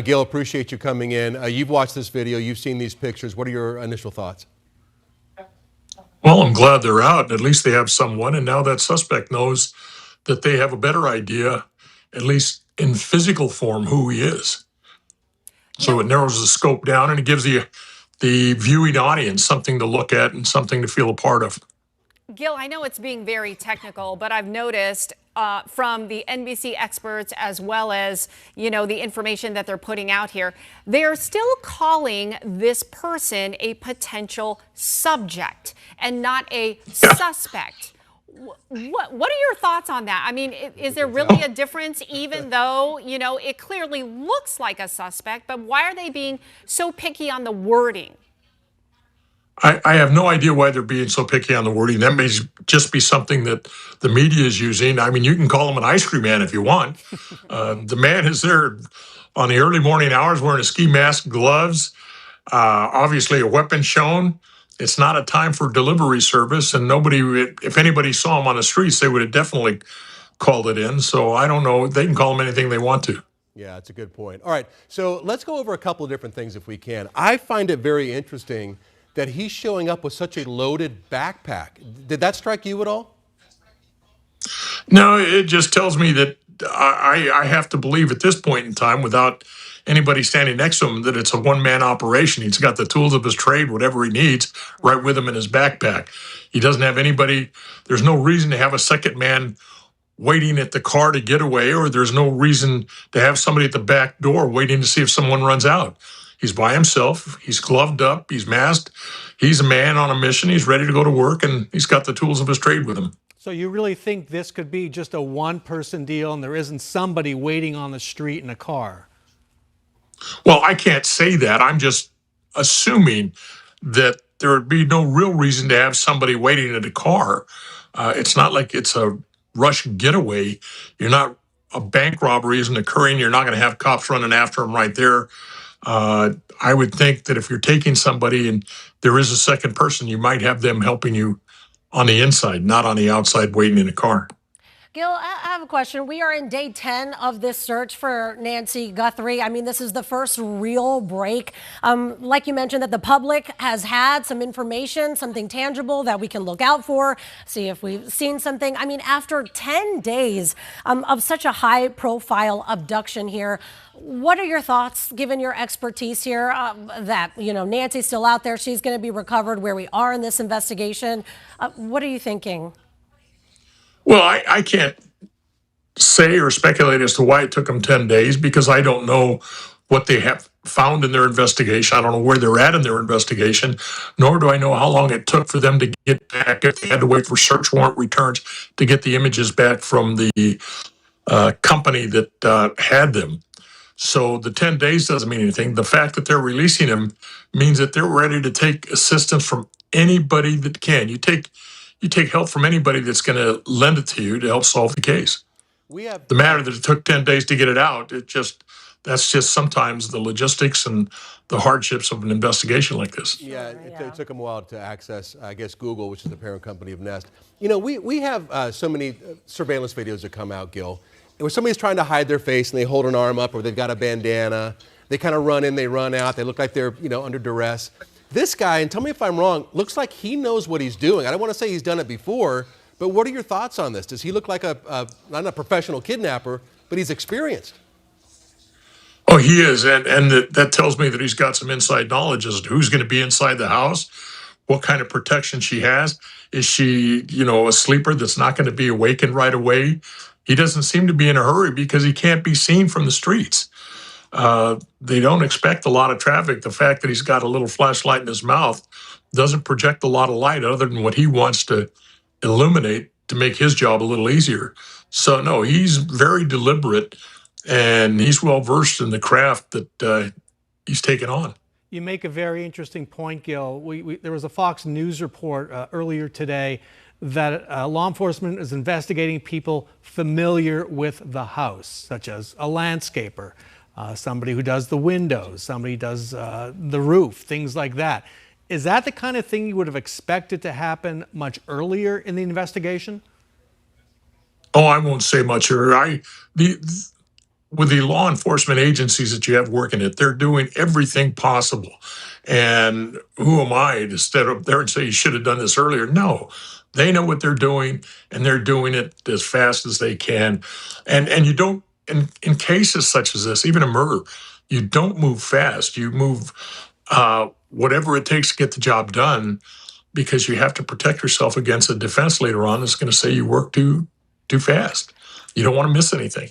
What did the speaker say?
Gil, appreciate you coming in. You've watched this video. You've seen these pictures. What are your initial thoughts? Well, I'm glad they're out, and at least they have someone. And now that suspect knows that they have a better idea, at least in physical form, who he is. So it narrows the scope down, and it gives the viewing audience something to look at and something to feel a part of. Gil, I know it's being very technical, but I've noticed from the NBC experts as well as, the information that they're putting out here, they're still calling this person a potential subject and not a suspect. What are your thoughts on that? I mean, is there really a difference, even though, it clearly looks like a suspect, but why are they being so picky on the wording? I have no idea why they're being so picky on the wording. That may just be something that the media is using. I mean, you can call him an ice cream man if you want. The man is there on the early morning hours wearing a ski mask, gloves, obviously a weapon shown. It's not a time for delivery service, and if anybody saw him on the streets, they would have definitely called it in. So I don't know. They can call him anything they want to. Yeah, that's a good point. All right, so let's go over a couple of different things if we can. I find it very interesting that he's showing up with such a loaded backpack. Did that strike you at all? No, it just tells me that I have to believe at this point in time, without anybody standing next to him, that it's a one-man operation. He's got the tools of his trade, whatever he needs, right with him in his backpack. He doesn't have anybody. There's no reason to have a second man waiting at the car to get away, or there's no reason to have somebody at the back door waiting to see if someone runs out. He's by himself. He's gloved up. He's masked. He's a man on a mission. He's ready to go to work, and he's got the tools of his trade with him. So you really think this could be just a one-person deal and there isn't somebody waiting on the street in a car? Well, I can't say that. I'm just assuming that there would be no real reason to have somebody waiting in a car. It's not like it's a rush getaway. A bank robbery isn't occurring. You're not going to have cops running after him right there. I would think that if you're taking somebody and there is a second person, you might have them helping you on the inside, not on the outside waiting in a car. Gil, I have a question. We are in day 10 of this search for Nancy Guthrie. I mean, this is the first real break. Like you mentioned, that the public has had some information, something tangible that we can look out for, see if we've seen something. I mean, after 10 days of such a high-profile abduction here, what are your thoughts, given your expertise here, that, Nancy's still out there, she's going to be recovered, where we are in this investigation? What are you thinking? Well, I can't say or speculate as to why it took them 10 days because I don't know what they have found in their investigation. I don't know where they're at in their investigation, nor do I know how long it took for them to get back, if they had to wait for search warrant returns to get the images back from the company that had them. So the 10 days doesn't mean anything. The fact that they're releasing them means that they're ready to take assistance from anybody that can. You take help from anybody that's going to lend it to you to help solve the case. The matter that it took 10 days to get it out, that's just sometimes the logistics and the hardships of an investigation like this. Yeah, it took them a while to access, I guess, Google, which is the parent company of Nest. We have so many surveillance videos that come out, Gil, where somebody's trying to hide their face and they hold an arm up or they've got a bandana. They kind of run in, they run out, they look like they're, under duress. This guy, and tell me if I'm wrong, looks like he knows what he's doing. I don't want to say he's done it before, but what are your thoughts on this? Does he look like not a professional kidnapper, but he's experienced? Oh, he is, and that tells me that he's got some inside knowledge as to who's going to be inside the house, what kind of protection she has. Is she, a sleeper that's not going to be awakened right away? He doesn't seem to be in a hurry because he can't be seen from the streets. They don't expect a lot of traffic. The fact that he's got a little flashlight in his mouth doesn't project a lot of light other than what he wants to illuminate to make his job a little easier. So no, he's very deliberate and he's well versed in the craft that he's taken on. You make a very interesting point, Gil. There was a Fox News report earlier today that law enforcement is investigating people familiar with the house, such as a landscaper, somebody who does the windows, somebody who does the roof, things like that. Is that the kind of thing you would have expected to happen much earlier in the investigation? Oh, I won't say much earlier. with the law enforcement agencies that you have working it, they're doing everything possible. And who am I to stand up there and say you should have done this earlier? No, they know what they're doing, and they're doing it as fast as they can. And you don't, in cases such as this, even a murder, you don't move fast. You move whatever it takes to get the job done, because you have to protect yourself against a defense later on that's going to say you work too fast. You don't want to miss anything.